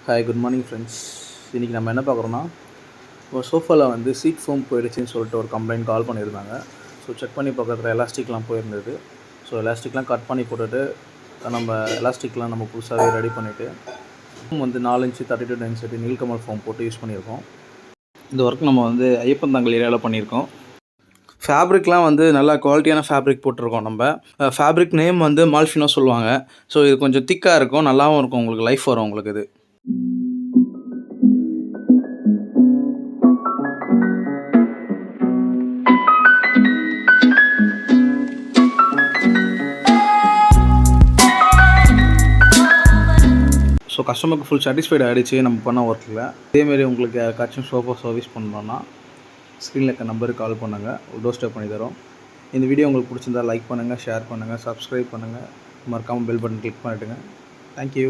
Hi good morning friends. இன்றைக்கி நம்ம என்ன பார்க்குறோன்னா, ஒரு சோஃபாவில் வந்து சீட் ஃபோம் போயிடுச்சுன்னு சொல்லிட்டு ஒரு கம்ப்ளைண்ட் கால் பண்ணியிருந்தாங்க. ஸோ செக் பண்ணி பார்க்குறதுல எலாஸ்டிக்லாம் போயிருந்தது. ஸோ எலாஸ்டிக்லாம் கட் பண்ணி போட்டுட்டு நம்ம எலாஸ்டிக்லாம் நம்ம புதுசாகவே ரெடி பண்ணிவிட்டு ஃபோம் வந்து 4 இன்ச்சு 32 டென்சிட்டி நீல்கமல் ஃபோம் போட்டு யூஸ் பண்ணியிருக்கோம். இந்த ஒர்க் நம்ம வந்து ஐயப்பந்தாங்கல் ஏரியாவில் பண்ணியிருக்கோம். ஃபேப்ரிக்லாம் வந்து நல்லா குவாலிட்டியான ஃபேப்ரிக் போட்டிருக்கோம். நம்ம ஃபேப்ரிக் நேம் வந்து மால்ஃபினோ சொல்லுவாங்க. ஸோ இது கொஞ்சம் திக்காக இருக்கும், நல்லாவும் இருக்கும், உங்களுக்கு லைஃப் வரும் உங்களுக்கு இது. ஸோ கஸ்டமருக்கு ஃபுல் சாட்டிஸ்ஃபைட் ஆகிடுச்சு நம்ம பண்ண ஒர்க்கில். இதேமாரி உங்களுக்கு யாருக்காச்சும் சோஃபா சர்வீஸ் பண்ணணுன்னா ஸ்க்ரீனில் இருக்க நம்பருக்கு கால் பண்ணுங்கள், ஒரு டோர் ஸ்டெப் பண்ணி தரோம். இந்த வீடியோ உங்களுக்கு பிடிச்சிருந்தா லைக் பண்ணுங்கள், ஷேர் பண்ணுங்கள், சப்ஸ்கிரைப் பண்ணுங்கள், மறக்காமல் பெல் பட்டன் கிளிக் பண்ணிவிடுங்க. தேங்க்யூ.